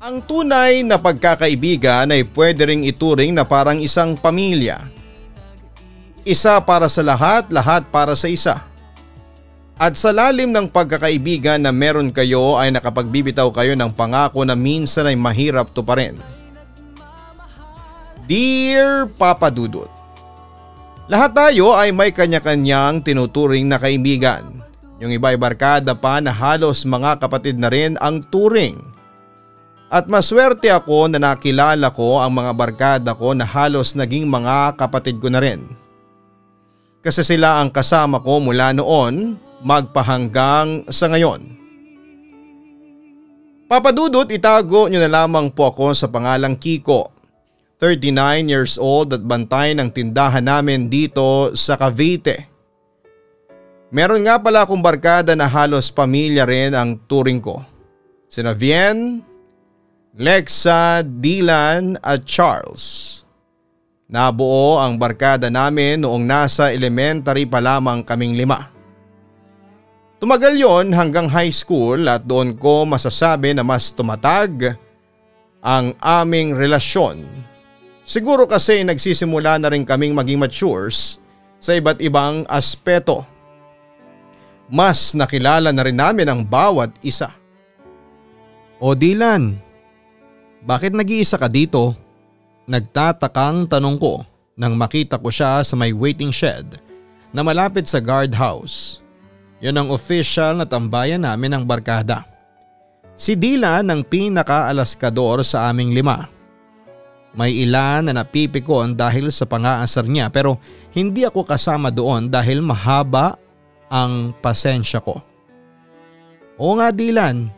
Ang tunay na pagkakaibigan ay pwede ring ituring na parang isang pamilya. Isa para sa lahat, lahat para sa isa. At sa lalim ng pagkakaibigan na meron kayo ay nakapagbibitaw kayo ng pangako na minsan ay mahirap tuparin. Dear Papa Dudut, lahat tayo ay may kanya-kanyang tinuturing na kaibigan. Yung iba ay barkada pa na halos mga kapatid na rin ang turing. At maswerte ako na nakilala ko ang mga barkada ko na halos naging mga kapatid ko na rin. Kasi sila ang kasama ko mula noon magpahanggang sa ngayon. Papa Dudut, itago nyo na lamang po ako sa pangalang Kiko. 39 years old at bantay ng tindahan namin dito sa Cavite. Meron nga pala akong barkada na halos pamilya rin ang turing ko. Sina Vien, Lexa, Dylan at Charles. Nabuo ang barkada namin noong nasa elementary pa lamang kaming 5. Tumagal yon hanggang high school at doon ko masasabi na mas tumatag ang aming relasyon. Siguro kasi nagsisimula na rin kaming maging matures sa iba't ibang aspeto. Mas nakilala na rin namin ang bawat isa. O Dylan, bakit nag-iisa ka dito? Nagtatakang tanong ko nang makita ko siya sa may waiting shed na malapit sa guardhouse. Yun ang official na tambayan namin ng barkada. Si Dylan ang pinaka-alaskador sa aming 5. May ilan na napipikon dahil sa pangaasar niya pero hindi ako kasama doon dahil mahaba ang pasensya ko. Oo nga Dylan,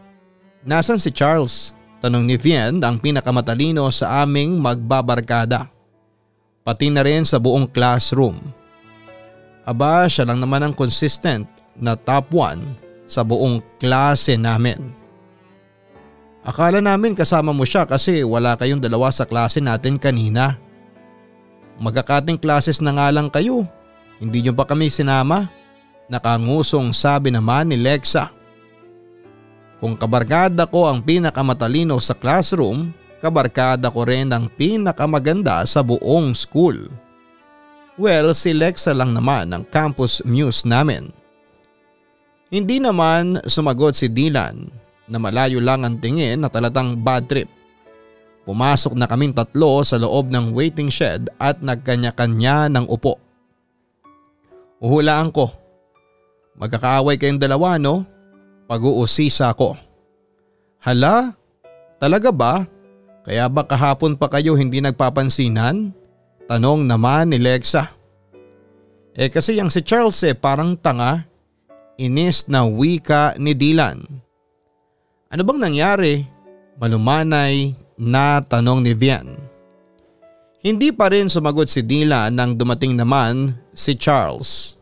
nasan si Charles? Tanong ni Vien ang pinakamatalino sa aming magbabarkada. Pati na rin sa buong classroom. Aba, siya lang naman ang consistent na top 1 sa buong klase namin. Akala namin kasama mo siya kasi wala kayong dalawa sa klase natin kanina. Magkakating classes na nga lang kayo. Hindi niyo pa kami sinama? Nakangusong sabi naman ni Lexa. Kung kabarkada ko ang pinakamatalino sa classroom, kabarkada ko rin ang pinakamaganda sa buong school. Well, si Lexa lang naman ang campus muse namin. Hindi naman sumagot si Dylan na malayo lang ang tingin na talatang bad trip. Pumasok na kaming 3 sa loob ng waiting shed at nagkanya-kanya ng upo. Uhulaan ko. Magkakaaway kayong dalawa no? Pag-uusisa ko. Hala? Talaga ba? Kaya ba kahapon pa kayo hindi nagpapansinan? Tanong naman ni Lexa. Kasi yang si Charles parang tanga. Inis na wika ni Dylan. Ano bang nangyari? Malumanay na tanong ni Vien. Hindi pa rin sumagot si Dylan nang dumating naman si Charles.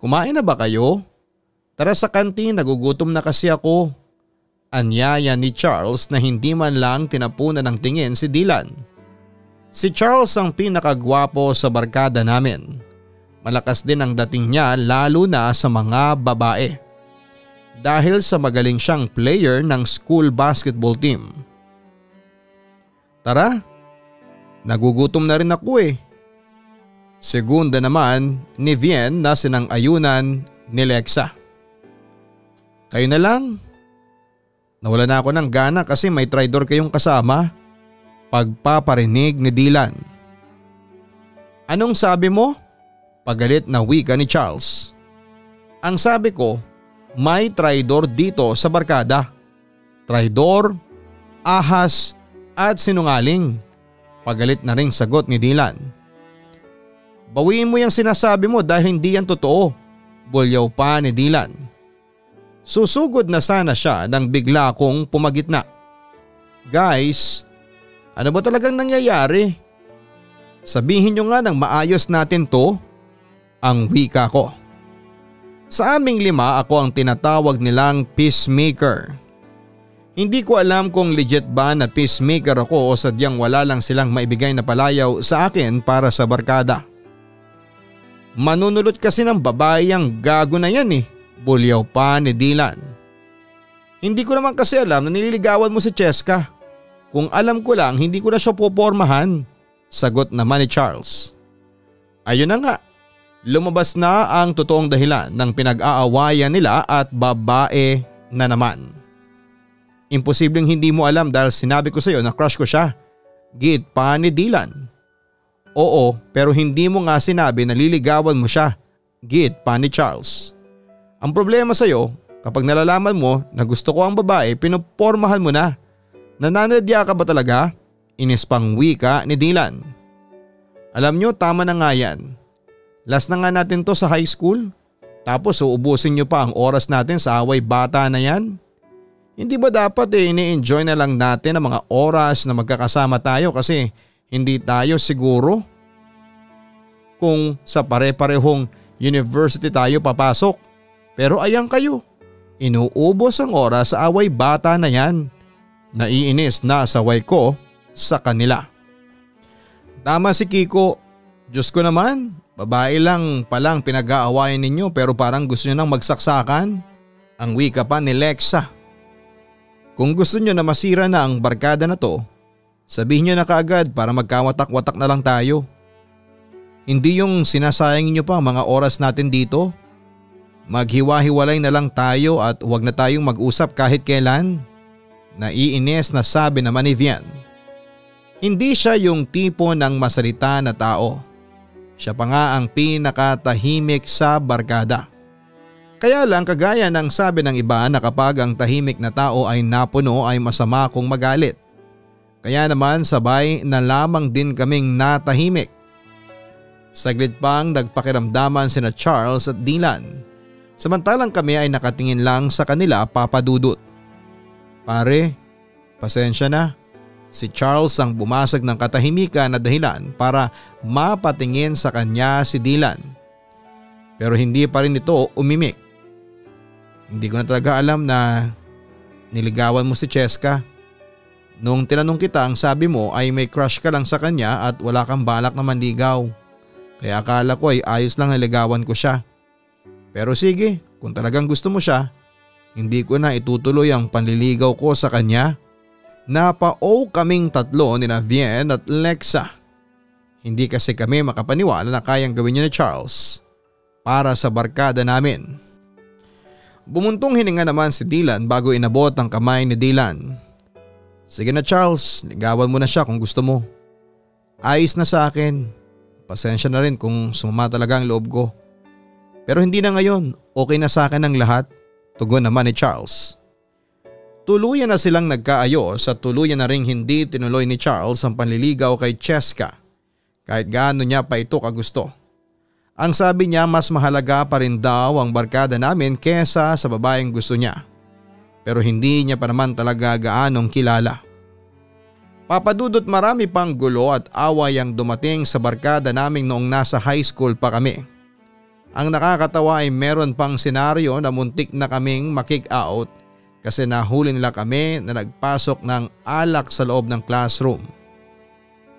Kumain na ba kayo? Tara sa kantin, nagugutom na kasi ako. Anyaya ni Charles na hindi man lang tinapunan ng tingin si Dylan. Si Charles ang pinakagwapo sa barkada namin. Malakas din ang dating niya lalo na sa mga babae. Dahil sa magaling siyang player ng school basketball team. Tara, nagugutom na rin ako Segunda naman ni Vien na sinang-ayunan ni Lexa. Kayo na lang. Nawala na ako ng gana kasi may traidor kayong kasama. Pagpaparinig ni Dylan. Anong sabi mo? Pagalit na wika ni Charles. Ang sabi ko, may traidor dito sa barkada. Traidor, ahas at sinungaling. Pagalit na ring sagot ni Dylan. Bawiin mo yung sinasabi mo dahil hindi yan totoo. Bulyaw pa ni Dylan. Susugod na sana siya nang bigla akong pumagitna. Guys, ano ba talagang nangyayari? Sabihin nyo nga ng maayos natin to. Ang wika ko. Sa aming 5 ako ang tinatawag nilang peacemaker. Hindi ko alam kung legit ba na peacemaker ako o sadyang wala lang silang maibigay na palayaw sa akin para sa barkada. Manunulot kasi ng babae ang gago na yan Bulyaw pa ni Dylan. Hindi ko naman kasi alam na nililigawan mo si Cheska. Kung alam ko lang hindi ko na siya popormahan, sagot naman ni Charles. Ayun na nga, lumabas na ang totoong dahilan ng pinag-aawayan nila at babae na naman. Imposibleng hindi mo alam dahil sinabi ko sa iyo na crush ko siya, giit pa ni Dylan. Oo, pero hindi mo nga sinabi na liligawan mo siya, giit pa ni Charles. Ang problema sa iyo, kapag nalalaman mo na gusto ko ang babae, pinupormahan mo na. Nananadya ka ba talaga? Inis pang wika ni Dylan. Alam nyo, tama na nga yan. Last na nga natin to sa high school. Tapos uubusin nyo pa ang oras natin sa away bata na yan. Hindi ba dapat ini-enjoy na lang natin ang mga oras na magkakasama tayo kasi hindi tayo siguro kung sa pare-parehong university tayo papasok. Pero ayan kayo, inuubos ang oras sa away bata na yan. Naiinis na asaway ko sa kanila. Tama si Kiko, Diyos ko naman, babae lang palang pinag-aawayan ninyo pero parang gusto nyo nang magsaksakan. Ang wika pa ni Lexa. Kung gusto nyo na masira na ang barkada na to, sabihin nyo na kaagad para magkawatak-watak na lang tayo. Hindi yung sinasayangin nyo pa ang mga oras natin dito. Maghiwa-hiwalay na lang tayo at huwag na tayong mag-usap kahit kailan. Naiinis na sabi naman ni Vian. Hindi siya yung tipo ng masalita na tao. Siya pa nga ang pinakatahimik sa barkada. Kaya lang kagaya ng sabi ng iba na kapag ang tahimik na tao ay napuno ay masama kung magalit. Kaya naman sabay na lamang din kaming natahimik. Saglit pang nagpakiramdaman sina Charles at Dylan. Samantalang kami ay nakatingin lang sa kanila papadudot. Pare, pasensya na. Si Charles ang bumasag ng katahimikan na dahilan para mapatingin sa kanya si Dylan. Pero hindi pa rin ito umimik. Hindi ko na talaga alam na niligawan mo si Cheska. Nung tinanong kita ang sabi mo ay may crush ka lang sa kanya at wala kang balak na manligaw. Kaya akala ko ay ayos lang naligawan ko siya. Pero sige, kung talagang gusto mo siya, hindi ko na itutuloy ang panliligaw ko sa kanya. Napa-o kaming tatlo ni Vian at Lexa. Hindi kasi kami makapaniwala na kayang gawin niya ni Charles para sa barkada namin. Bumuntong hininga naman si Dylan bago inabot ang kamay ni Dylan. Sige na Charles, ligawan mo na siya kung gusto mo. Ayos na sa akin. Pasensya na rin kung sumama talaga ang loob ko. Pero hindi na ngayon, okay na sa akin ang lahat. Tugon naman ni Charles. Tuluyan na silang nagkaayos at tuluyan na ring hindi tinuloy ni Charles ang panliligaw kay Cheska kahit gaano niya pa ito kagusto. Ang sabi niya mas mahalaga pa rin daw ang barkada namin kesa sa babaeng gusto niya. Pero hindi niya pa naman talaga gaanong kilala. Papadudot marami pang gulo at away ang dumating sa barkada naming noong nasa high school pa kami. Ang nakakatawa ay meron pang senaryo na muntik na kaming makick out kasi nahuli nila kami na nagpasok ng alak sa loob ng classroom.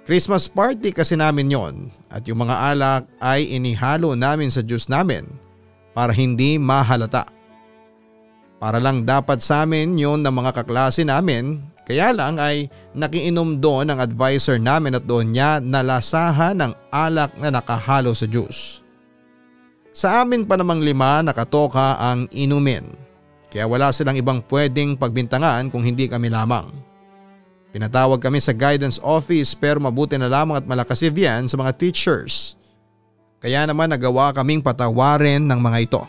Christmas party kasi namin yon at yung mga alak ay inihalo namin sa juice namin para hindi mahalata. Para lang dapat sa amin yon ng mga kaklase namin, kaya lang ay nakiinom doon ang advisor namin at doon niya nalasahan ng alak na nakahalo sa juice. Sa amin pa namang 5 nakatoka ang inumin, kaya wala silang ibang pwedeng pagbintangan kung hindi kami lamang. Pinatawag kami sa guidance office pero mabuti na lamang at malakas si Vian sa mga teachers. Kaya naman nagawa kaming patawarin ng mga ito.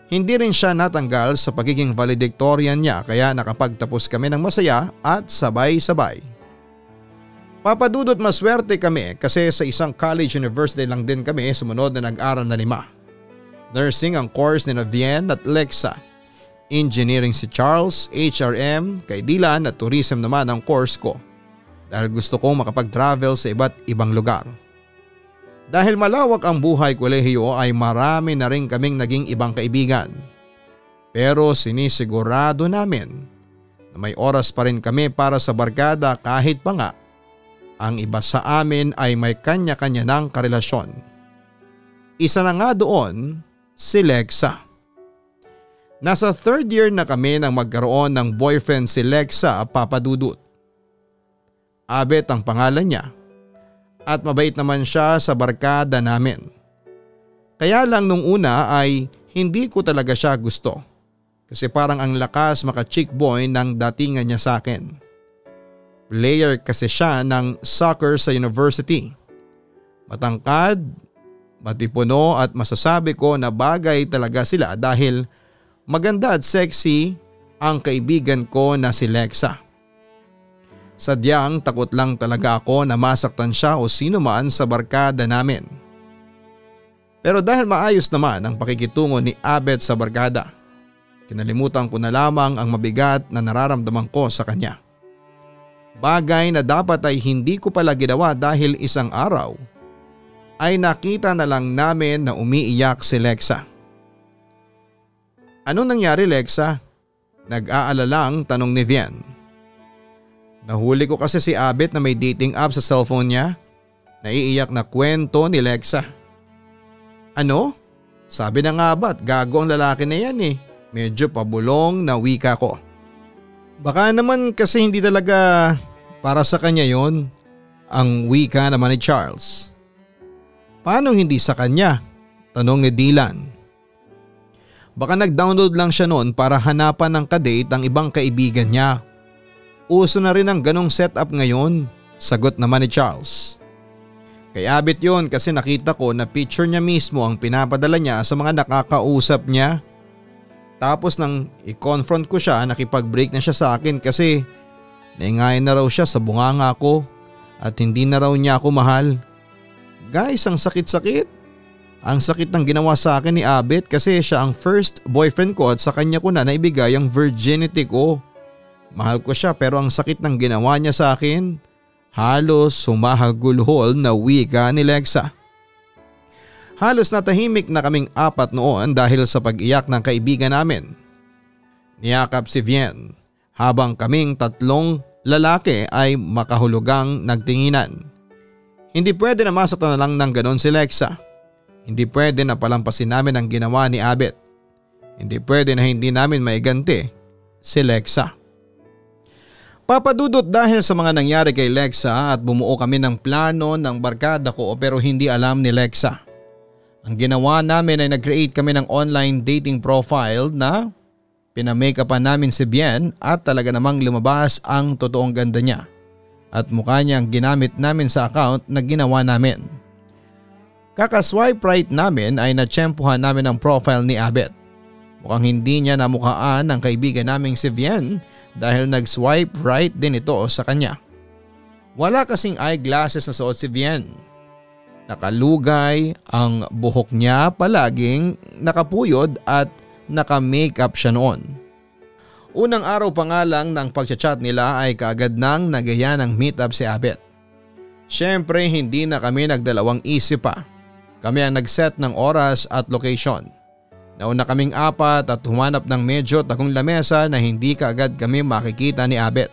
Hindi rin siya natanggal sa pagiging valedictorian niya kaya nakapagtapos kami ng masaya at sabay-sabay. Papadudot maswerte kami kasi sa isang college university lang din kami sumunod na nag-aral na 5. Nursing ang course ni Vian at Lexa. Engineering si Charles, HRM, kay Dylan at tourism naman ang course ko dahil gusto kong makapag-travel sa iba't ibang lugar. Dahil malawak ang buhay kolehiyo ay marami na rin kaming naging ibang kaibigan. Pero sinisigurado namin na may oras pa rin kami para sa barkada kahit pa nga ang iba sa amin ay may kanya-kanya ng karelasyon. Isa na nga doon si Lexa. Nasa third year na kami nang magkaroon ng boyfriend si Lexa, Papa Dudut. Abet ang pangalan niya at mabait naman siya sa barkada namin. Kaya lang nung una ay hindi ko talaga siya gusto kasi parang ang lakas maka-chick boy ng datingan niya sa akin. Player kasi siya ng soccer sa university. Matangkad, matipuno at masasabi ko na bagay talaga sila dahil maganda at sexy ang kaibigan ko na si Lexa. Sadyang takot lang talaga ako na masaktan siya o sino man sa barkada namin. Pero dahil maayos naman ang pakikitungo ni Abet sa barkada, kinalimutan ko na lamang ang mabigat na nararamdaman ko sa kanya. Bagay na dapat ay hindi ko pala ginawa dahil isang araw ay nakita na lang namin na umiiyak si Lexa. Anong nangyari, Lexa? Nag-aalalang tanong ni Vian. Nahuli ko kasi si Abet na may dating app sa cellphone niya. Naiiyak na kwento ni Lexa. Ano? Sabi na nga ba't gago ang lalaki na yan eh. Medyo pabulong na wika ko. Baka naman kasi hindi talaga para sa kanya yon. Ang wika naman ni Charles. Paano hindi sa kanya? Tanong ni Dylan. Baka nag-download lang siya noon para hanapan ng kadate ang ibang kaibigan niya. Uso na rin ang ganong setup ngayon, sagot naman ni Charles. Kay Abet yon kasi nakita ko na picture niya mismo ang pinapadala niya sa mga nakakausap niya. Tapos nang i-confront ko siya, nakipag-break na siya sa akin kasi naingayin na raw siya sa bunganga ko at hindi na raw niya ako mahal. Guys, ang sakit-sakit. Ang sakit ng ginawa sa akin ni Abet kasi siya ang first boyfriend ko at sa kanya ko na naibigay ang virginity ko. Mahal ko siya pero ang sakit ng ginawa niya sa akin. Halos sumahagulhol na wika ni Lexa. Halos natahimik na kaming apat noon dahil sa pag-iyak ng kaibigan namin. Niyakap si Vian habang kaming tatlong lalaki ay makahulugang nagtinginan. Hindi pwede na masaktan na lang ng ganon si Lexa. Hindi pwede na palampasin namin ang ginawa ni Abet. Hindi pwede na hindi namin maiganti si Lexa. Papadudot dahil sa mga nangyari kay Lexa at bumuo kami ng plano ng barkada ko pero hindi alam ni Lexa. Ang ginawa namin ay nag-create kami ng online dating profile na pinamake-upan namin si Bien at talaga namang lumabas ang totoong ganda niya at mukha niyang ginamit namin sa account na ginawa namin. Kakaswipe right namin ay natsyempohan namin ang profile ni Abet. Mukhang hindi niya namukhaan ang kaibigan naming si Bien dahil nag-swipe right din ito sa kanya. Wala kasing eyeglasses na suot si Bien. Nakalugay ang buhok niya, palaging nakapuyod at naka-makeup siya noon. Unang araw pa nga lang ng pagchat nila ay kaagad nang nagaya ng meetup si Abet. Siyempre hindi na kami nagdalawang isip pa. Kami ang nag-set ng oras at location. Nauna kaming apat at humanap ng medyo tagong lamesa na hindi kaagad kami makikita ni Abet.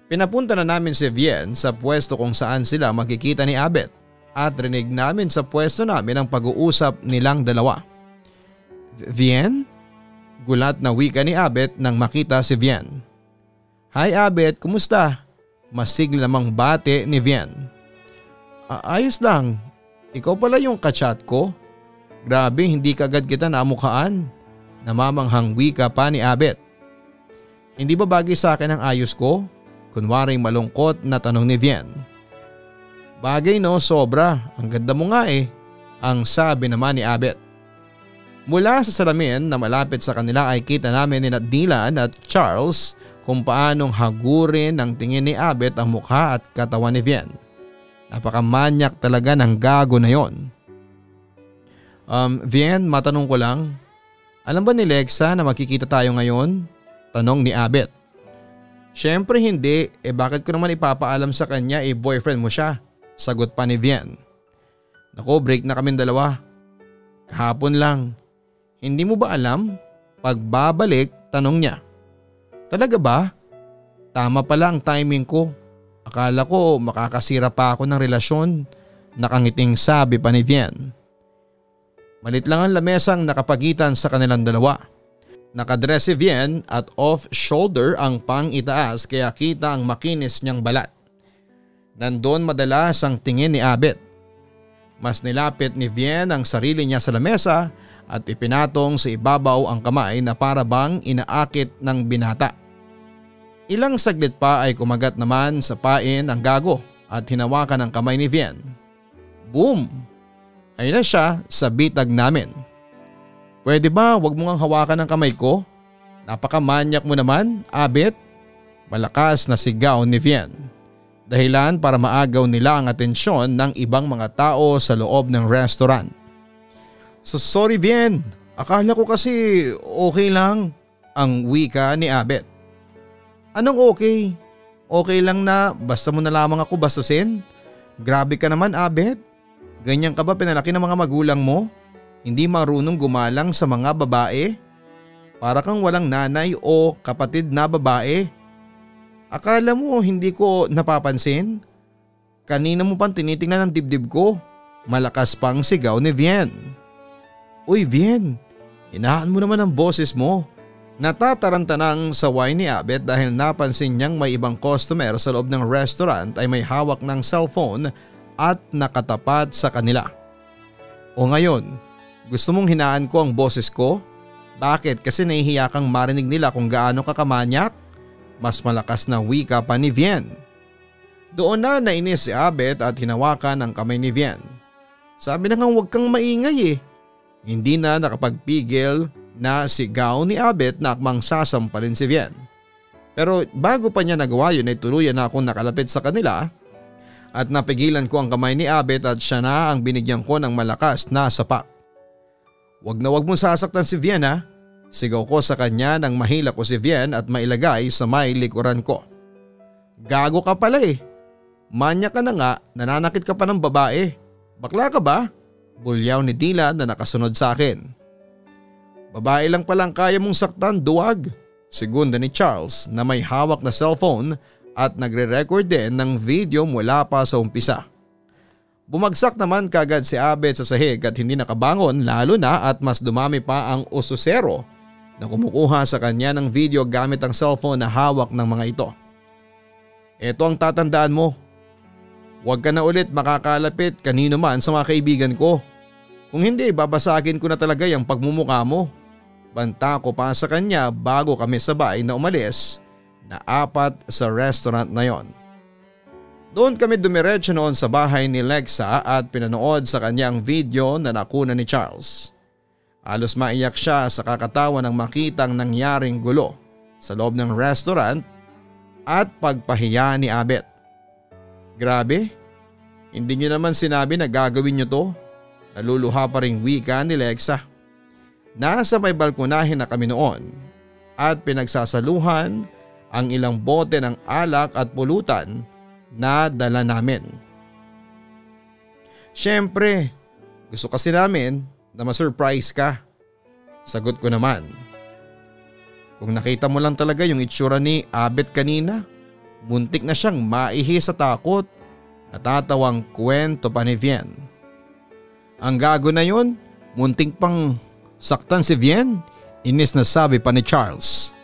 Pinapunta na namin si Vian sa pwesto kung saan sila makikita ni Abet at rinig namin sa pwesto namin ang pag-uusap nilang dalawa. Vian? Gulat na wika ni Abet nang makita si Vian. Hi Abet, kumusta? Masigla namang bate ni Vian. Ayos lang, ikaw pala yung kachat ko? Grabe, hindi kagad kita namukhaan. Namamanghang wika pa ni Abet. Hindi ba bagay sa akin ang ayos ko? Kunwaring malungkot na tanong ni Vian. Bagay no, sobra. Ang ganda mo nga eh. Ang sabi naman ni Abet. Mula sa salamin na malapit sa kanila ay kita namin ni Dylan at Charles kung paanong hagurin ng tingin ni Abet ang mukha at katawan ni Vian. Napakamanyak talaga ng gago na yon. Vian, matanong ko lang. Alam ba ni Lexa na makikita tayo ngayon? Tanong ni Abet. Syempre hindi, bakit ko naman ipapaalam sa kanya boyfriend mo siya? Sagot pa ni Vian. Naku, break na kaming dalawa. Kahapon lang. Hindi mo ba alam? Pagbabalik, tanong niya. Talaga ba? Tama pala ang timing ko. Akala ko makakasira pa ako ng relasyon. Nakangiting sabi pa ni Vian. Malit lang ang lamesang nakapagitan sa kanilang dalawa. Nakadress si Vien at off-shoulder ang pang-itaas kaya kita ang makinis niyang balat. Nandun madalas ang tingin ni Abet. Mas nilapit ni Vien ang sarili niya sa lamesa at ipinatong sa ibabaw ang kamay na para bang inaakit ng binata. Ilang saglit pa ay kumagat naman sa pain ang gago at hinawakan ang kamay ni Vien. Boom! Ayun na siya sa bitag namin. Pwede ba wag mo ngang hawakan ang kamay ko? Napakamanyak mo naman, Abet. Malakas na sigaw ni Vien. Dahilan para maagaw nila ang atensyon ng ibang mga tao sa loob ng restaurant. So sorry Vien, akala ko kasi okay lang, ang wika ni Abet. Anong okay? Okay lang na basta mo na lamang ako bastusin? Grabe ka naman Abet. Ganyan ka ba pinalaki ng mga magulang mo? Hindi marunong gumalang sa mga babae? Para kang walang nanay o kapatid na babae. Akala mo hindi ko napapansin? Kanina mo pang tinitingnan ang dibdib ko. Malakas pang sigaw ni Vien. Uy Vien, inahan mo naman ang boses mo. Natataranta ng saway ni Abet dahil napansin niyang may ibang customer sa loob ng restaurant ay may hawak ng cellphone at nakatapat sa kanila. O ngayon, gusto mong hinaan ko ang boses ko? Bakit? Kasi nahihiya kang marinig nila kung gaano ka kamanyak? Mas malakas na wika pa ni Vien. Doon na nainis si Abet at hinawakan ang kamay ni Vien. Sabi na nga huwag kang maingay eh. Hindi na nakapagpigil na sigaw ni Abet na akmang sasampalin si Vien. Pero bago pa niya nagawa yun ay tuluyan na akong nakalapit sa kanila at napigilan ko ang kamay ni Abet at siya na ang binigyan ko ng malakas na sapak. Wag na wag mong sasaktan si Vien ha. Sigaw ko sa kanya nang mahila ko si Vien at mailagay sa may likuran ko. Gago ka pala eh. Manya ka na nga, nananakit ka pa ng babae. Bakla ka ba? Bulyaw ni Dylan na nakasunod sa akin. Babae lang palang kaya mong saktan, duwag. Segunda ni Charles na may hawak na cellphone at nagre-record din ng video mula pa sa umpisa. Bumagsak naman kagad si Abet sa sahig at hindi nakabangon lalo na at mas dumami pa ang ususero na kumukuha sa kanya ng video gamit ang cellphone na hawak ng mga ito. Ito ang tatandaan mo. Huwag ka na ulit makakalapit kanino man sa mga kaibigan ko. Kung hindi babasagin ko na talaga yung pagmumukha mo. Banta ko pa sa kanya bago kami sabay na umalis na 4 sa restaurant na yon. Doon kami dumiretso noon sa bahay ni Lexa at pinanood sa kanya ang video na nakuna ni Charles. Halos maiyak siya sa kakatawa ng makitang nangyaring gulo sa loob ng restaurant at pagpahiya ni Abet. Grabe, hindi niyo naman sinabi na gagawin niyo to. Naluluha pa ring wika ni Lexa. Nasa may balkonahin na kami noon at pinagsasaluhan ang ilang bote ng alak at pulutan na dala namin. Siyempre, gusto kasi namin na ma-surprise ka. Sagot ko naman. Kung nakita mo lang talaga yung itsura ni Abet kanina, muntik na siyang maihi sa takot. Natatawang kwento pa ni Vien. Ang gago na yon, munting pang saktan si Vien, inis na sabi pa ni Charles.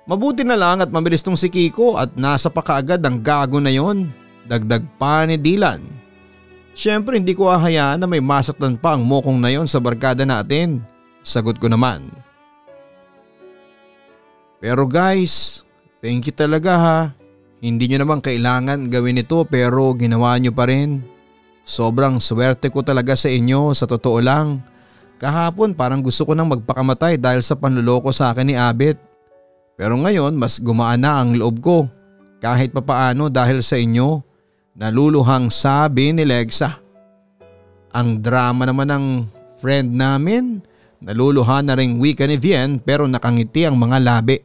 Mabuti na lang at mabilis tong si Kiko at nasa pa kaagad ang gago na yon. Dagdag pa ni Dylan. Siyempre hindi ko hahayaan na may masaktan pa ang mokong na yon sa barkada natin. Sagot ko naman. Pero guys, thank you talaga ha. Hindi nyo naman kailangan gawin ito pero ginawa nyo pa rin. Sobrang swerte ko talaga sa inyo, sa totoo lang. Kahapon parang gusto ko nang magpakamatay dahil sa panluloko sa akin ni Abet. Pero ngayon mas gumaan na ang loob ko kahit papaano dahil sa inyo, naluluhang sabi ni Lexa. Ang drama naman ng friend namin, naluluhan na ring wika ni Vien pero nakangiti ang mga labi.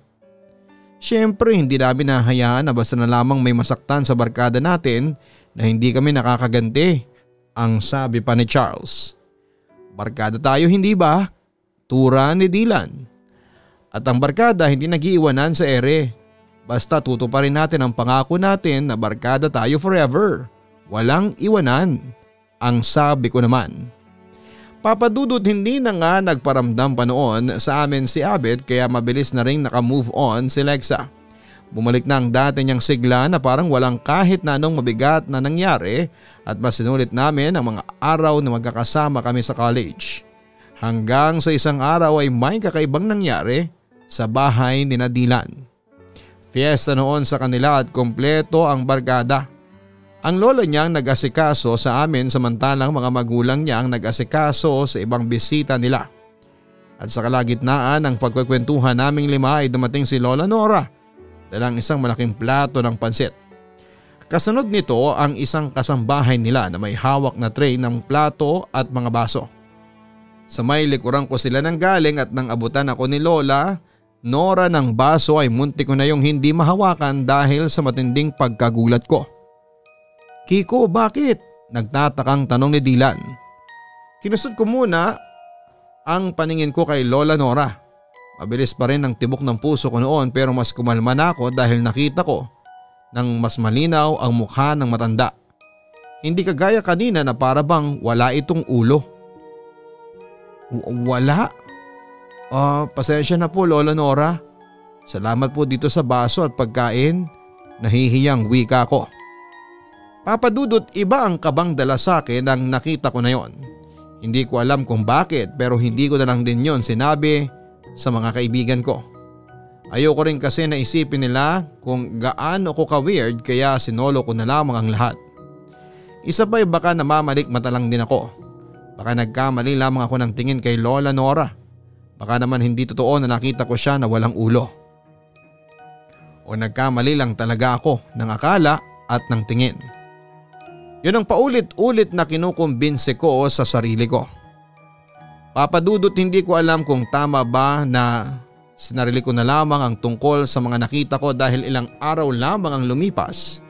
Siyempre hindi namin nahayaan na basta na lamang may masaktan sa barkada natin na hindi kami nakakaganti, ang sabi pa ni Charles. Barkada tayo hindi ba? Tura ni Dylan. At ang barkada hindi nag-iiwanan sa ere. Basta tutuparin natin ang pangako natin na barkada tayo forever. Walang iwanan, ang sabi ko naman. Papadudot hindi na nga nagparamdam pa noon sa amin si Abed kaya mabilis na ring nakamove on si Lexa. Bumalik na ang dati niyang sigla na parang walang kahit na anong mabigat na nangyari at mas sinulit namin ang mga araw na magkakasama kami sa college. Hanggang sa isang araw ay may kakaibang nangyari sa bahay ni Dylan. Fiesta noon sa kanila at kompleto ang barkada. Ang lola niyang nag-asikaso sa amin samantalang mga magulang niya ang nag-asikaso sa ibang bisita nila. At sa kalagitnaan ng pagkukwentuhan naming lima ay dumating si Lola Nora, dalang isang malaking plato ng pansit. Kasunod nito ang isang kasambahay nila na may hawak na tray ng plato at mga baso. Sa may likuran ko sila nang galing at nang abutan ako ni Lola Nora ng baso ay munti ko na yung hindi mahawakan dahil sa matinding pagkagulat ko. "Kiko, bakit?" nagtatakang tanong ni Dylan. Kinusot ko muna ang paningin ko kay Lola Nora. Mabilis pa rin ang tibok ng puso ko noon pero mas kumalma na ako dahil nakita ko nang mas malinaw ang mukha ng matanda. Hindi kagaya kanina na para bang wala itong ulo. Wala? Pasensya na po Lola Nora. Salamat po dito sa baso at pagkain. Nahihiyang wika ko. Papadudot iba ang kabang dala sa akin nang nakita ko na yon. Hindi ko alam kung bakit pero hindi ko na lang din yon sinabi sa mga kaibigan ko. Ayoko rin kasi naisipin nila kung gaano ko ka-weird kaya sinolo ko na lamang ang lahat. Isa pa'y baka namamalikmata lang din ako. Baka nagkamali lamang ako ng tingin kay Lola Nora. Baka naman hindi totoo na nakita ko siya na walang ulo. O nagkamali lang talaga ako ng akala at ng tingin. Yun ang paulit-ulit na kinukumbinse ko sa sarili ko. Papadudot hindi ko alam kung tama ba na sinarili ko na lamang ang tungkol sa mga nakita ko dahil ilang araw lamang ang lumipas.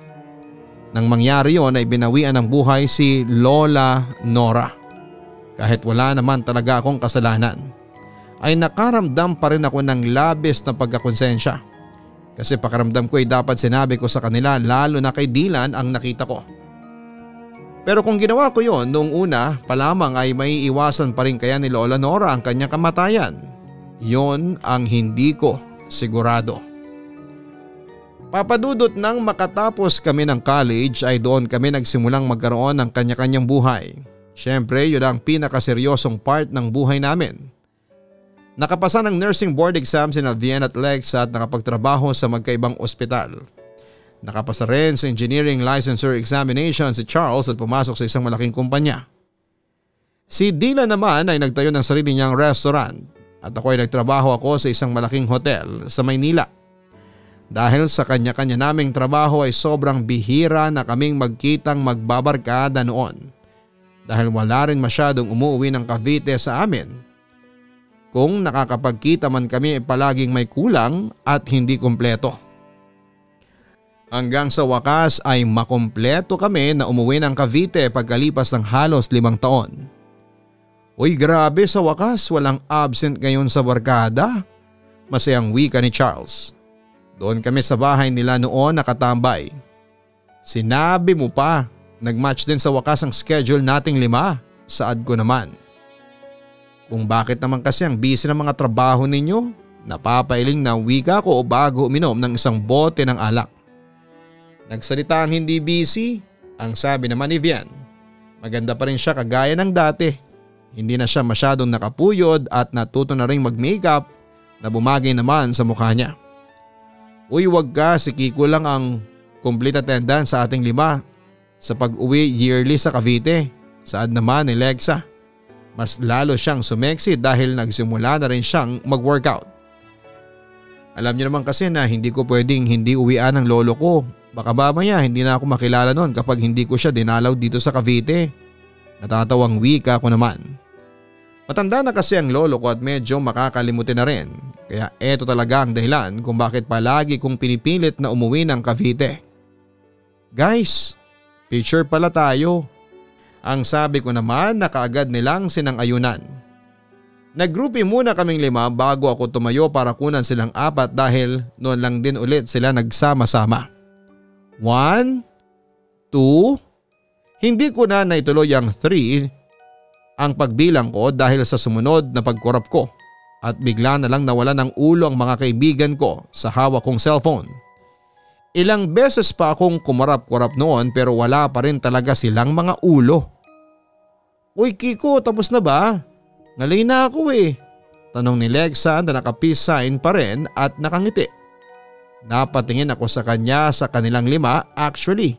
Nang mangyari yon ay binawian ng buhay si Lola Nora. Kahit wala naman talaga akong kasalanan, ay nakaramdam pa rin ako ng labis na pagkakonsensya. Kasi pakaramdam ko ay dapat sinabi ko sa kanila lalo na kay Dylan ang nakita ko. Pero kung ginawa ko yon noong una pa lamang ay may iwasan pa rin kaya ni Lola Nora ang kanyang kamatayan. Yon ang hindi ko sigurado. Papadudot nang makatapos kami ng college ay doon kami nagsimulang magkaroon ng kanya-kanyang buhay. Siyempre yun ang pinakaseryosong part ng buhay namin. Nakapasa ng nursing board exam sina Vian at Lex at nakapagtrabaho sa magkaibang ospital. Nakapasa rin sa engineering licensure examination si Charles at pumasok sa isang malaking kumpanya. Si Dylan naman ay nagtayo ng sarili niyang restaurant at ako ay nagtrabaho sa isang malaking hotel sa Maynila. Dahil sa kanya-kanya naming trabaho ay sobrang bihira na kaming magkitang magbabarkada noon. Dahil wala rin masyadong umuwi ng Cavite sa amin. Kung nakakapagkita man kami ay palaging may kulang at hindi kumpleto. Hanggang sa wakas ay makumpleto kami na umuwi ng Cavite pagkalipas ng halos 5 taon. Uy grabe sa wakas walang absent ngayon sa barkada. Masayang wika ni Charles. Doon kami sa bahay nila noon nakatambay. Sinabi mo pa, nagmatch din sa wakas ang schedule nating 5, saad ko naman. Kung bakit naman kasi ang busy ng mga trabaho ninyo, napapailing na wika ko o bago uminom ng isang bote ng alak. Nagsalita ang hindi busy, ang sabi naman ni Vian. Maganda pa rin siya kagaya ng dati. Hindi na siya masyadong nakapuyod at natuto na rin mag-makeup na bumagay naman sa mukha niya. Uy wag ka, si Kiko lang ang complete attendance sa ating 5 sa pag-uwi yearly sa Cavite, saad naman ni Lexa. Mas lalo siyang sumeksi dahil nagsimula na rin siyang mag-workout. Alam niyo naman kasi na hindi ko pwedeng hindi uwian ng lolo ko. Baka mamaya hindi na ako makilala noon kapag hindi ko siya dinalaw dito sa Cavite. Natatawang wika ko naman. Matanda na kasi ang lolo ko at medyo makakalimutin na rin. Kaya eto talaga ang dahilan kung bakit palagi kong pinipilit na umuwi ng Cavite. Guys, picture pala tayo. Ang sabi ko naman na kaagad nilang sinang-ayunan. Nag-groupie muna kaming 5 bago ako tumayo para kunan silang 4 dahil noon lang din ulit sila nagsama-sama. 1, 2, hindi ko na naituloy ang 3 ang pagbilang ko dahil sa sumunod na pagkurap ko at bigla na lang nawala ng ulo ang mga kaibigan ko sa hawak kong cellphone. Ilang beses pa akong kumarap-kurap noon pero wala pa rin talaga silang mga ulo. Uy Kiko, tapos na ba? Ngalay na ako eh. Tanong ni Lexa na naka-peace sign pa rin at nakangiti. Napatingin ako sa kanya sa kanilang lima actually.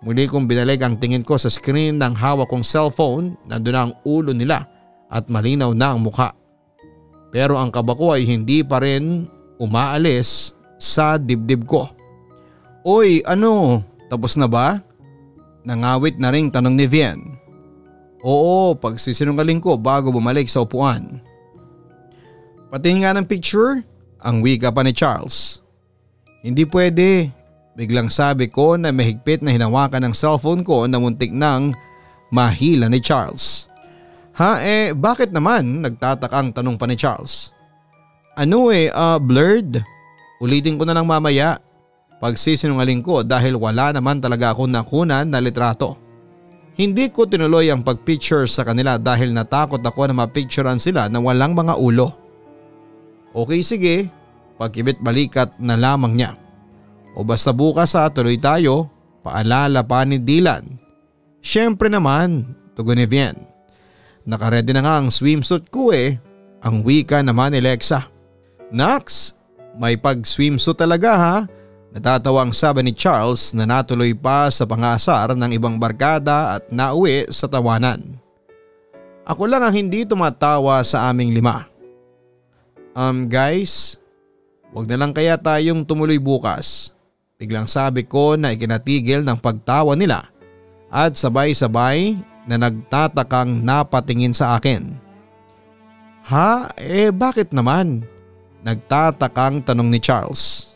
Muli kong binalig ang tingin ko sa screen ng hawak kong cellphone, nandun na ang ulo nila at malinaw na ang mukha. Pero ang kaba ko ay hindi pa rin umaalis sa dibdib ko. Oy ano, tapos na ba? Nangawit na ring tanong ni Vian. Oo, pagsisinungaling ko bago bumalik sa upuan. Patingin nga ng picture, ang wika pa ni Charles. Hindi pwede. Biglang sabi ko na mahigpit na hinawakan ng cellphone ko na muntik nang mahila ni Charles. Ha bakit naman? Nagtatakang tanong pa ni Charles. Ano blurred? Ulitin ko na lang mamaya. Pagsisinungaling ko dahil wala naman talaga akong nakunan na litrato. Hindi ko tinuloy ang pagpicture sa kanila dahil natakot ako na mapicturean sila na walang mga ulo. Okay sige, pagkibit balikat na lamang niya. O basta bukas tuloy tayo, paalala pa ni Dylan. Siyempre naman, tugon ni Vian. Nakaredy na nga ang swimsuit ko ang wika naman ni Lexa. Nax, may pag-swimsuit talaga ha? Natatawa ang sabi ni Charles na natuloy pa sa pangasar ng ibang barkada at nauwi sa tawanan. Ako lang ang hindi tumatawa sa aming lima. Guys, wag na lang kaya tayong tumuloy bukas. Biglang sabi ko na ikinatigil ng pagtawa nila at sabay-sabay na nagtatakang napatingin sa akin. Ha? Bakit naman? Nagtatakang tanong ni Charles.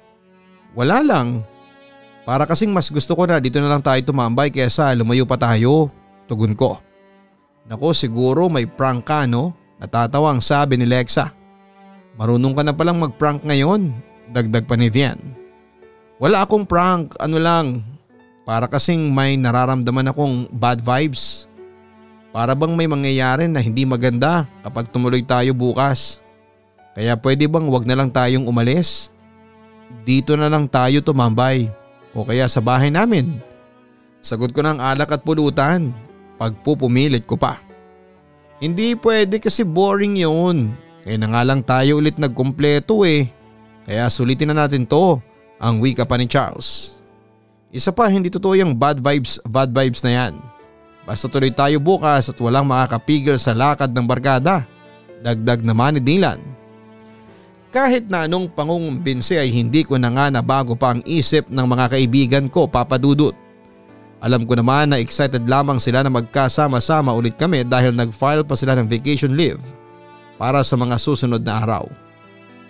Wala lang. Para kasing mas gusto ko na dito na lang tayo tumambay kaysa lumayo pa tayo, tugon ko. Nako siguro may prank ka no? Natatawa ang sabi ni Lexa. Marunong ka na palang mag-prank ngayon, dagdag pa ni Vian. Wala akong prank, ano lang. Para kasing may nararamdaman akong bad vibes. Para bang may mangyayari na hindi maganda kapag tumuloy tayo bukas. Kaya pwede bang wag na lang tayong umalis? Dito na lang tayo tumambay o kaya sa bahay namin. Sagot ko ng alak at pulutan. Pagpupumilit ko pa. Hindi pwede kasi boring yun. Kaya na nga lang tayo ulit nagkumpleto Kaya sulitin na natin to. Ang wika pa ni Charles. Isa pa, hindi totoo yung bad vibes na yan. Basta tuloy tayo bukas at walang makakapigil sa lakad ng barkada. Dagdag naman ni Dylan. Kahit na anong pangungumbinsi ay hindi ko na nga nabago pa ang isip ng mga kaibigan ko, Papa Dudut. Alam ko naman na excited lamang sila na magkasama-sama ulit kami dahil nag-file pa sila ng vacation leave para sa mga susunod na araw.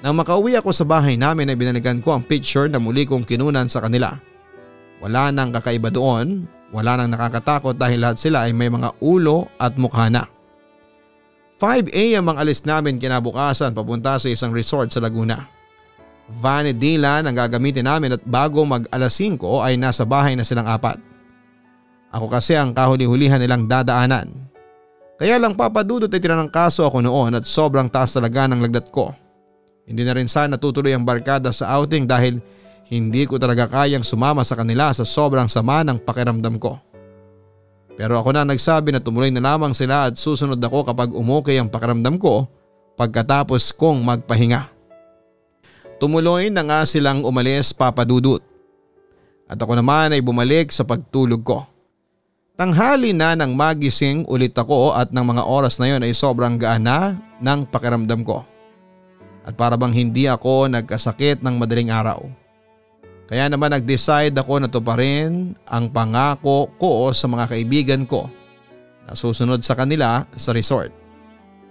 Nang makauwi ako sa bahay namin ay binalikan ko ang picture na muli kong kinunan sa kanila. Wala nang kakaiba doon, wala nang nakakatakot dahil lahat sila ay may mga ulo at mukha na. 5 AM ang alis namin kinabukasan papunta sa isang resort sa Laguna. Van ni Dylan ang gagamitin namin at bago mag alas 5 ay nasa bahay na silang apat. Ako kasi ang kahuli-hulihan nilang dadaanan. Kaya lang papadudot ay tinanangkaso ako noon at sobrang taas talaga ng lagnat ko. Hindi na rin sana tutuloy ang barkada sa outing dahil hindi ko talaga kayang sumama sa kanila sa sobrang sama ng pakiramdam ko. Pero ako na nagsabi na tumuloy na lamang sila at susunod ako kapag umukay ang pakiramdam ko pagkatapos kong magpahinga. Tumuloy na nga silang umalis, Papa Dudut. At ako naman ay bumalik sa pagtulog ko. Tanghali na nang magising ulit ako at ng mga oras na yon ay sobrang gaan na ng pakiramdam ko. At para bang hindi ako nagkasakit ng madaling araw. Kaya naman nag-decide ako na tuparin ang pangako ko sa mga kaibigan ko na susunod sa kanila sa resort.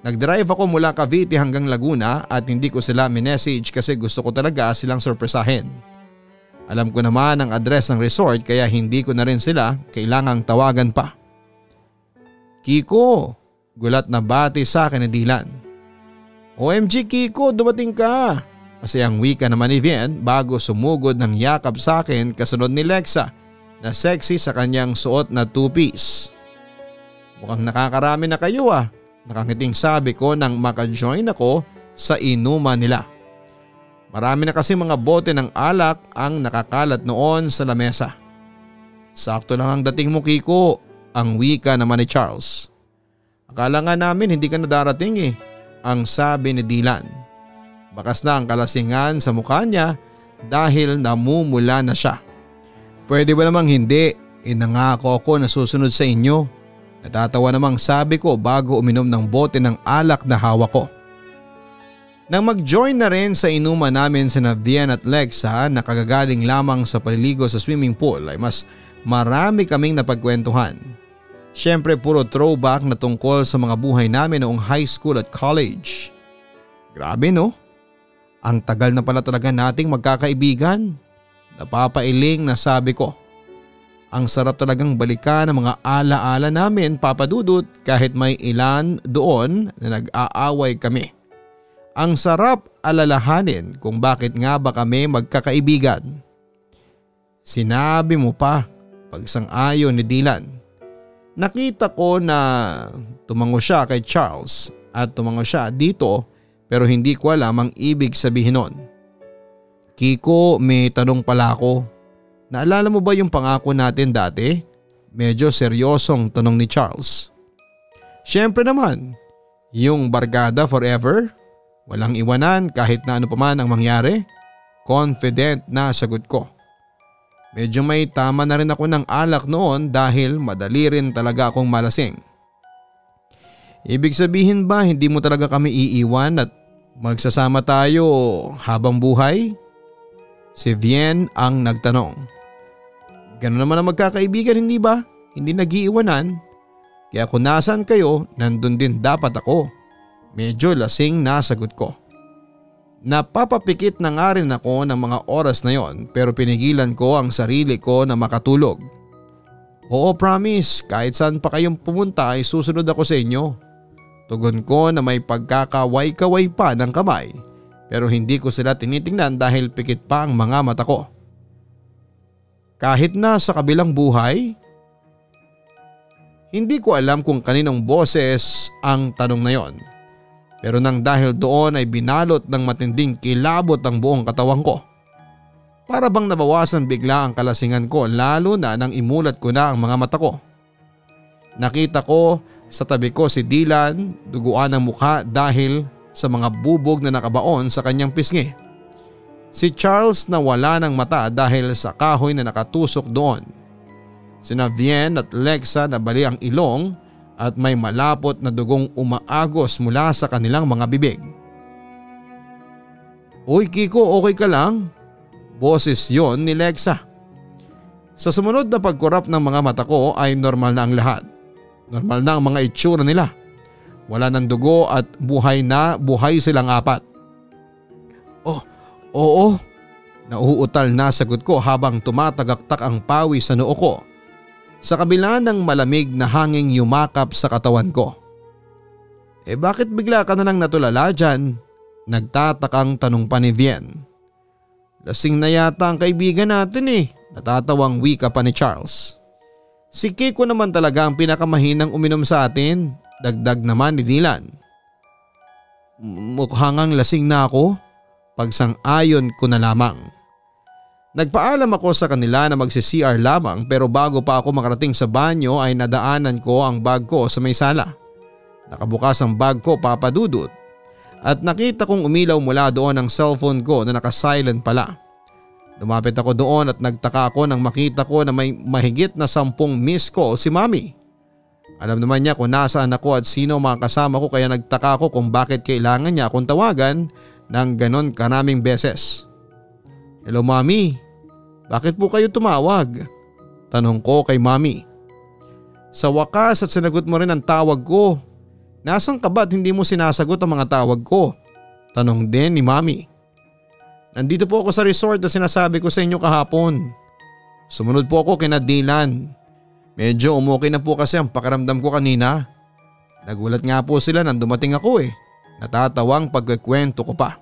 Nag-drive ako mula Cavite hanggang Laguna at hindi ko sila minessage kasi gusto ko talaga silang sorpresahin. Alam ko naman ang address ng resort kaya hindi ko na rin sila kailangang tawagan pa. Kiko, gulat na bati sa akin ni Dylan. OMG Kiko, dumating ka. Kasi ang wika naman ni Vian bago sumugod ng yakap sa akin kasunod ni Lexa na sexy sa kanyang suot na two-piece. Mukhang nakakarami na kayo ah. Nakangiting sabi ko nang maka-join ako sa inuman nila. Marami na kasi mga bote ng alak ang nakakalat noon sa lamesa. Sakto lang ang dating mo, Kiko, ang wika naman ni Charles. Akala nga namin hindi ka na darating eh, ang sabi ni Dylan. Bakas na ang kalasingan sa mukha niya dahil namumula na siya. Pwede ba namang hindi? Inangako ako na susunod sa inyo. Natatawa namang sabi ko bago uminom ng bote ng alak na hawak ko. Nang mag-join na rin sa inuman namin sina Vian at Lexa na kagagaling lamang sa paliligo sa swimming pool ay mas marami kaming napagkwentuhan. Siyempre puro throwback na tungkol sa mga buhay namin noong high school at college. Grabe no? Ang tagal na pala talaga nating magkakaibigan. Napapailing na sabi ko. Ang sarap talagang balikan ng mga alaala namin, Papa Dudut, kahit may ilan doon na nag-aaway kami. Ang sarap alalahanin kung bakit nga ba kami magkakaibigan. Sinabi mo pa, pagsang-ayon ni Dylan. Nakita ko na tumango siya kay Charles at tumango siya dito pero hindi ko alam ang ibig sabihin nun. Kiko, may tanong pala ako. Naalala mo ba yung pangako natin dati? Medyo seryosong tanong ni Charles. Siyempre naman, yung barkada forever? Walang iwanan kahit na ano pa man ang mangyari? Confident na sagot ko. Medyo may tama na rin ako ng alak noon dahil madali rin talaga akong malasing. Ibig sabihin ba hindi mo talaga kami iiwan at magsasama tayo habang buhay? Si Vian ang nagtanong. Ganun naman ang magkakaibigan, hindi ba? Hindi nag-iiwanan. Kaya kung nasaan kayo, nandun din dapat ako. Medyo lasing na sagot ko. Napapapikit na nga rin ako ng mga oras na yon pero pinigilan ko ang sarili ko na makatulog. Oo, promise, kahit saan pa kayong pumunta ay susunod ako sa inyo. Tugon ko na may pagkakaway-kaway pa ng kamay pero hindi ko sila tinitingnan dahil pikit pa ang mga mata ko. Kahit na sa kabilang buhay? Hindi ko alam kung kaninong boses ang tanong na yon. Pero nang dahil doon ay binalot ng matinding kilabot ang buong katawan ko. Para bang nabawasan bigla ang kalasingan ko lalo na nang imulat ko na ang mga mata ko. Nakita ko sa tabi ko si Dylan, duguan ang mukha dahil sa mga bubog na nakabaon sa kanyang pisngi. Si Charles na wala ng mata dahil sa kahoy na nakatusok doon. Sina Vian at Lexa na bali ang ilong at may malapot na dugong umaagos mula sa kanilang mga bibig. Uy Kiko, okay ka lang? Boses yon ni Lexa. Sa sumunod na pagkurap ng mga mata ko ay normal na ang lahat. Normal na ang mga itsura nila. Wala ng dugo at buhay na buhay silang apat. Oh, oo. Nauutal na sagot ko habang tumatagaktak ang pawis sa noo ko. Sa kabila ng malamig na hanging yumakap sa katawan ko. Bakit bigla ka na lang natulala dyan? Nagtatakang tanong pa ni Vian. Lasing na yata ang kaibigan natin eh. Natatawang wika pa ni Charles. Si Kiko naman talaga ang pinakamahinang uminom sa atin. Dagdag naman ni Dylan. Mukhang ang lasing na ako. Pagsang-ayon ko na lamang. Nagpaalam ako sa kanila na magsi-CR lamang pero bago pa ako makarating sa banyo ay nadaanan ko ang bag ko sa may sala. Nakabukas ang bag ko, Papa Dudut, at nakita kong umilaw mula doon ang cellphone ko na naka-silent pala. Lumapit ako doon at nagtaka ako nang makita ko na may mahigit na 10 missed call si Mami. Alam naman niya kung nasaan ako at sino mga kasama ko kaya nagtaka ako kung bakit kailangan niya akong tawagan ng ganon karaming beses. Hello Mami. Bakit po kayo tumawag? Tanong ko kay Mami. Sa wakas at sinagot mo rin ang tawag ko. Nasaan ka ba at hindi mo sinasagot ang mga tawag ko? Tanong din ni Mami. Nandito po ako sa resort na sinasabi ko sa inyo kahapon. Sumunod po ako kina Dylan. Medyo umukay na po kasi ang pakiramdam ko kanina. Nagulat nga po sila nang dumating ako eh. Natatawang pagkikwento ko pa.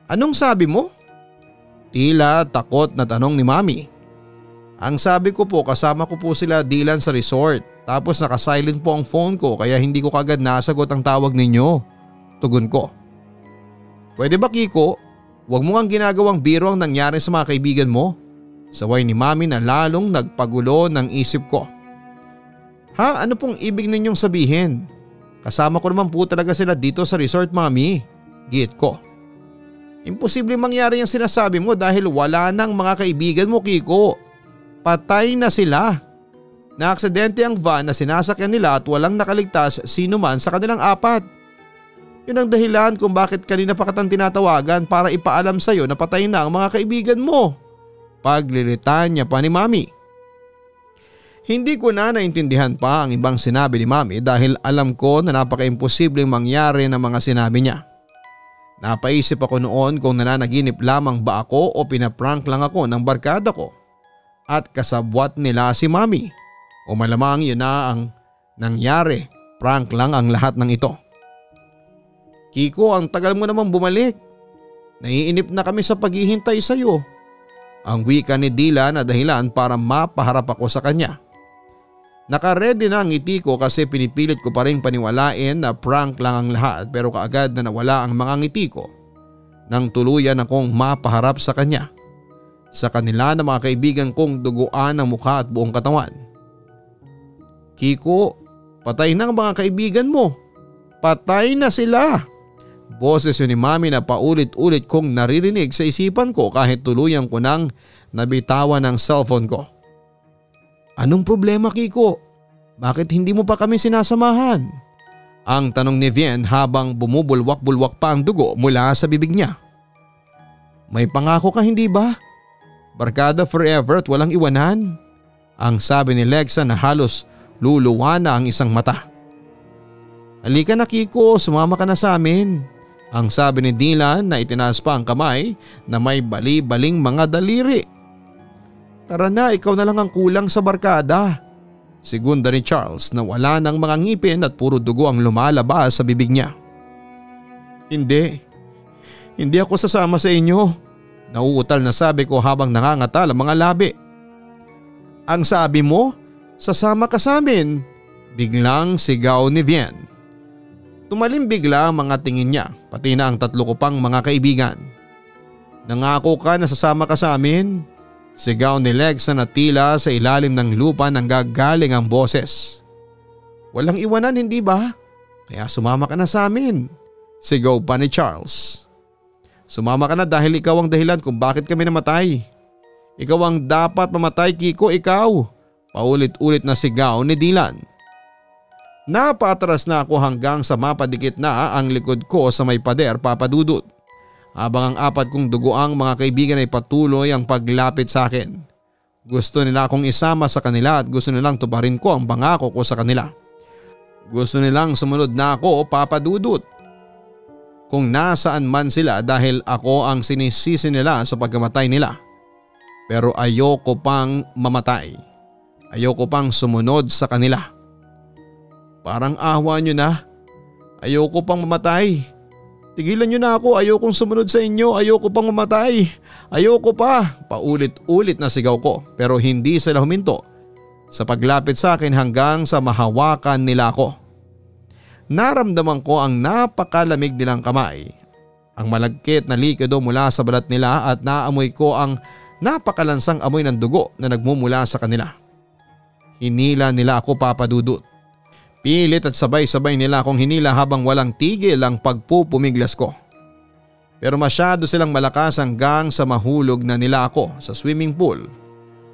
Anong sabi mo? Tila takot na tanong ni Mami. Ang sabi ko po, kasama ko po sila Dylan sa resort, tapos naka-silent po ang phone ko kaya hindi ko kagad nasagot ang tawag ninyo. Tugon ko. Pwede ba Kiko? Huwag mo ngang ginagawang biro ang nangyari sa mga kaibigan mo. Saway ni Mami na lalong nagpagulo ng isip ko. Ha? Ano pong ibig ninyong sabihin? Kasama ko naman po talaga sila dito sa resort, Mami. Giit ko. Imposible mangyari yung sinasabi mo dahil wala nang mga kaibigan mo, Kiko. Patay na sila. Naaksidente ang van na sinasakyan nila at walang nakaligtas sino man sa kanilang apat. Yun ang dahilan kung bakit kanina pa kitang tinatawagan para ipaalam sa'yo na patay na ang mga kaibigan mo. Paglilitan niya pa ni Mami. Hindi ko na naintindihan pa ang ibang sinabi ni Mami dahil alam ko na napaka-imposibleng mangyari ng mga sinabi niya. Napaisip ako noon kung nananaginip lamang ba ako o pinaprank lang ako ng barkada ko at kasabwat nila si Mami o malamang yun na ang nangyari, prank lang ang lahat ng ito. Kiko, ang tagal mo naman bumalik. Naiinip na kami sa paghihintay sa iyo. Ang wika ni Dylan na dahilan para mapaharap ako sa kanya. Nakaredy na ang ngiti ko kasi pinipilit ko pa rin paniwalain na prank lang ang lahat pero kaagad na nawala ang mga ngiti ko nang tuluyan akong mapaharap sa kanya. Sa kanila na mga kaibigan kong duguan ang mukha at buong katawan. Kiko, patay na ang mga kaibigan mo. Patay na sila. Boses yun ni Mami na paulit-ulit kong naririnig sa isipan ko kahit tuluyan ko nang nabitawan ang cellphone ko. Anong problema, Kiko? Bakit hindi mo pa kami sinasamahan? Ang tanong ni Vian habang bumubulwak-bulwak pa ang dugo mula sa bibig niya. May pangako ka hindi ba? Barkada forever at walang iwanan. Ang sabi ni Lexa na halos luluwa na ang isang mata. Halika na Kiko, sumama ka na sa amin. Ang sabi ni Dylan na itinaas pa ang kamay na may bali-baling mga daliri. Tara na, ikaw na lang ang kulang sa barkada. Segunda ni Charles na wala ng mga ngipin at puro dugo ang lumalabas sa bibig niya. Hindi ako sasama sa inyo. Nauutal na sabi ko habang nangangatal ang mga labi. Ang sabi mo, sasama ka sa amin. Biglang sigaw ni Vian. Tumalim bigla ang mga tingin niya, pati na ang tatlo ko pang mga kaibigan. Nangako ka na sasama ka sa amin? Sigaw ni Lex na natila sa ilalim ng lupa nang gagaling ang boses. Walang iwanan hindi ba? Kaya sumama ka na sa amin. Sigaw pa ni Charles. Sumama ka na dahil ikaw ang dahilan kung bakit kami namatay. Ikaw ang dapat mamatay Kiko, ikaw. Paulit-ulit na sigaw ni Dylan. Napatras na ako hanggang sa mapadikit na ang likod ko sa may pader papadudot. Habang ang apat kong dugoang mga kaibigan ay patuloy ang paglapit sa akin. Gusto nila akong isama sa kanila at gusto nilang tuparin ko ang pangako ko sa kanila. Gusto nilang sumunod na ako papadudot. Kung nasaan man sila dahil ako ang sinisisi nila sa pagkamatay nila. Pero ayoko pang mamatay. Ayoko pang sumunod sa kanila. Parang awa nyo na. Ayoko pang mamatay. Tigilan nyo na ako, ayokong sumunod sa inyo, ayoko pang mamatay. Ayoko pa. Paulit-ulit na sigaw ko pero hindi sila huminto sa paglapit sa akin hanggang sa mahawakan nila ako. Naramdaman ko ang napakalamig nilang kamay. Ang malagkit na likido mula sa balat nila at naamoy ko ang napakalansang amoy ng dugo na nagmumula sa kanila. Hinila nila ako papadudot. Pilit at sabay-sabay nila akong hinila habang walang tigil ang pagpupumiglas ko. Pero masyado silang malakas hanggang sa mahulog na nila ako sa swimming pool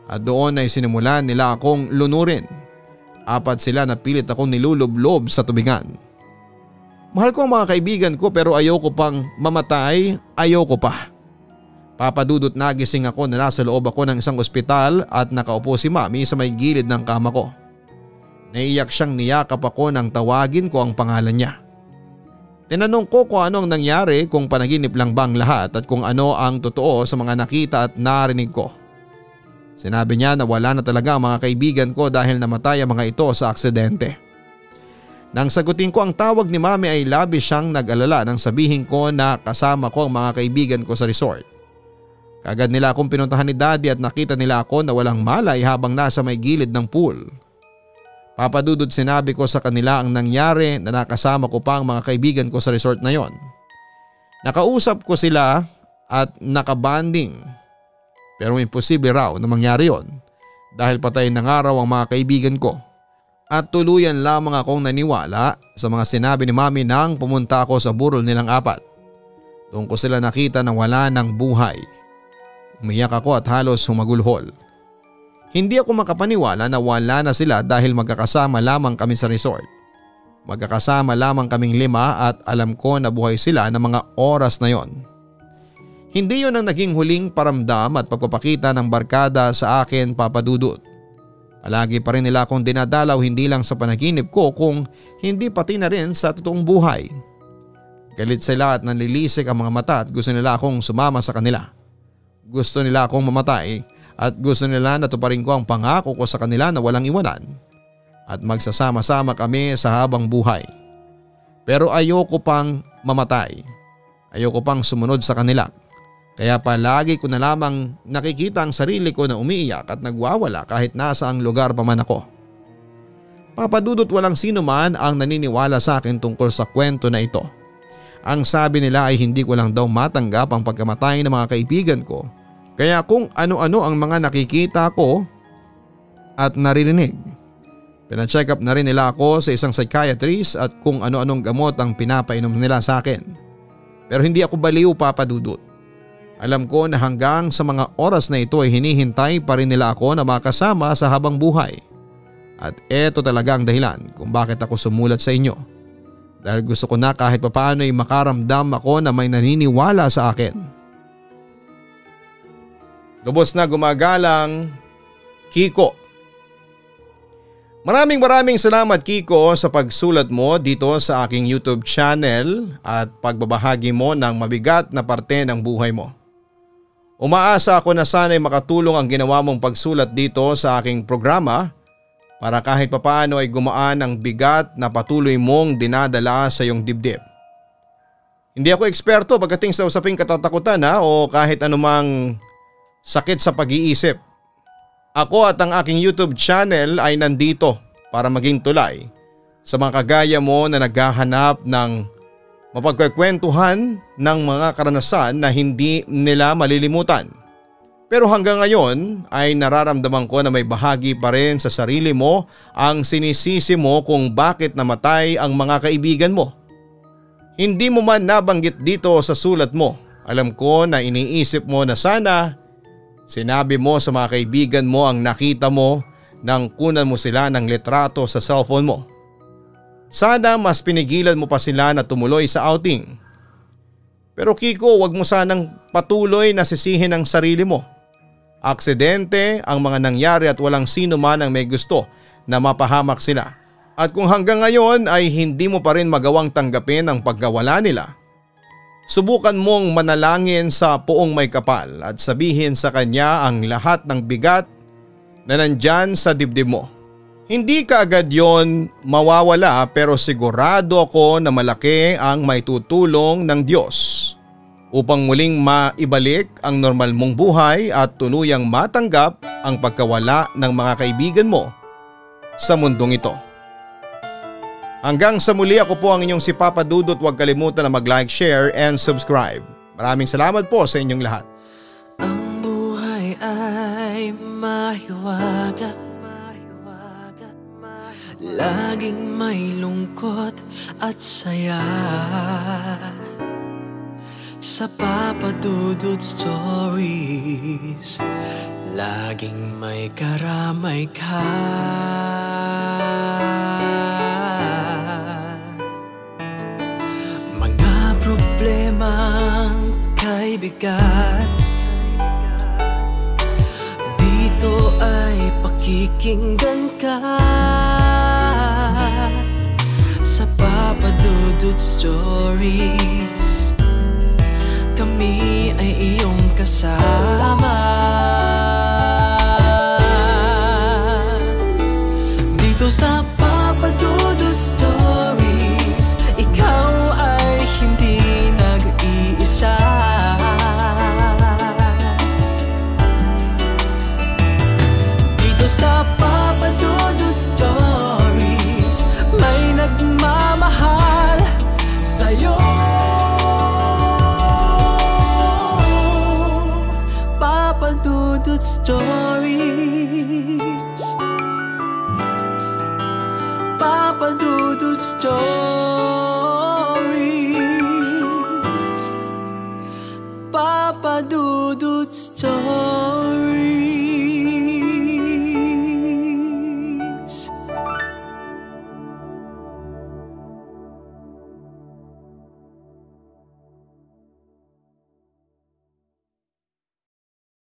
at doon ay sinimulan nila akong lunurin. Apat sila na pilit akong nilulublob sa tubingan. Mahal ko ang mga kaibigan ko pero ayoko pang mamatay, ayoko pa. Papadudot nagising ako na nasa loob ako ng isang ospital at nakaupo si Mami sa may gilid ng kama ko. Naiyak siyang niyakap ako nang tawagin ko ang pangalan niya. Tinanong ko kung ano ang nangyari, kung panaginip lang bang lahat at kung ano ang totoo sa mga nakita at narinig ko. Sinabi niya na wala na talaga ang mga kaibigan ko dahil namatay ang mga ito sa aksidente. Nang sagutin ko ang tawag ni Mami ay labis siyang nag-alala nang sabihin ko na kasama ko ang mga kaibigan ko sa resort. Kagad nila akong pinuntahan ni Daddy at nakita nila ako na walang malay habang nasa may gilid ng pool. Papa Dudut, sinabi ko sa kanila ang nangyari na nakasama ko pa ang mga kaibigan ko sa resort na yon. Nakausap ko sila at nakabanding. Pero imposible raw na mangyari yon dahil patay na nga raw ang mga kaibigan ko. At tuluyan lamang akong naniwala sa mga sinabi ni Mami nang pumunta ako sa burol nilang apat. Doon ko sila nakita na wala ng buhay. Umiyak ako at halos humagulhol. Hindi ako makapaniwala na wala na sila dahil magkakasama lamang kami sa resort. Magkakasama lamang kaming 5 at alam ko na buhay sila ng mga oras na yon. Hindi yon ang naging huling paramdam at pagpapakita ng barkada sa akin, Papa Dudut. Palagi pa rin nila akong dinadalaw hindi lang sa panaginip ko kung hindi pati na rin sa totoong buhay. Galit sila at nanlilisik ang mga mata at gusto nila akong sumama sa kanila. Gusto nila akong mamatay at gusto nila na tuparin ko ang pangako ko sa kanila na walang iwanan at magsasama-sama kami sa habang buhay. Pero ayoko pang mamatay. Ayoko pang sumunod sa kanila. Kaya palagi ko na lamang nakikita ang sarili ko na umiiyak at nagwawala kahit nasa ang lugar pa man ako. Papa Dudut, walang sino man ang naniniwala sa akin tungkol sa kwento na ito. Ang sabi nila ay hindi ko lang daw matanggap ang pagkamatay ng mga kaibigan ko. Kaya kung ano-ano ang mga nakikita ko at naririnig. Pina-check up na rin nila ako sa isang psychiatrist at kung ano-anong gamot ang pinapainom nila sa akin. Pero hindi ako baliw, Papa Dudut. Alam ko na hanggang sa mga oras na ito ay hinihintay pa rin nila ako na makasama sa habang buhay. At eto talaga ang dahilan kung bakit ako sumulat sa inyo. Dahil gusto ko na kahit papaano ay makaramdam ako na may naniniwala sa akin. Lubos na gumagalang, Kiko. Maraming salamat, Kiko, sa pagsulat mo dito sa aking YouTube channel at pagbabahagi mo ng mabigat na parte ng buhay mo. Umaasa ako na sana'y makatulong ang ginawa mong pagsulat dito sa aking programa para kahit papaano ay gumaan ang bigat na patuloy mong dinadala sa iyong dibdib. Hindi ako eksperto pagdating sa usaping katatakutan o kahit anumang sakit sa pag-iisip. Ako at ang aking YouTube channel ay nandito para maging tulay sa mga kagaya mo na naghahanap ng mapagkakwentuhan ng mga karanasan na hindi nila malilimutan. Pero hanggang ngayon ay nararamdaman ko na may bahagi pa rin sa sarili mo ang sinisisi mo kung bakit namatay ang mga kaibigan mo. Hindi mo man nabanggit dito sa sulat mo. Alam ko na iniisip mo na sana sinabi mo sa mga kaibigan mo ang nakita mo nang kunan mo sila ng litrato sa cellphone mo. Sana mas pinigilan mo pa sila na tumuloy sa outing. Pero Kiko, wag mo sanang patuloy na sisihin ang sarili mo. Aksidente ang mga nangyari at walang sino man ang may gusto na mapahamak sila. At kung hanggang ngayon ay hindi mo pa rin magawang tanggapin ang pagkawala nila, subukan mong manalangin sa Poong May Kapal at sabihin sa kanya ang lahat ng bigat na nandyan sa dibdib mo. Hindi kaagad yon mawawala pero sigurado ako na malaki ang maitutulong ng Diyos upang muling maibalik ang normal mong buhay at tuluyang matanggap ang pagkawala ng mga kaibigan mo sa mundong ito. Hanggang sa muli, ako po ang inyong si Papa Dudut. Huwag kalimutan na mag-like, share and subscribe. Maraming salamat po sa inyong lahat. Ang buhay ay mahiwaga, laging may lungkot at saya. Sa Papa Dudut Stories, laging may karamay ka. Mga problemang kay bigat, dito ay pakikinggan ka. Sa Papa Dudut Stories, kami ay iyong kasama. Dito sa Papa Dudut Stories, ikaw ay hindi nag-iisa. sa Papa Dudut Stories, may nagmamahal sa'yo. Papa Dudut Stories, Papa Dudut Stories.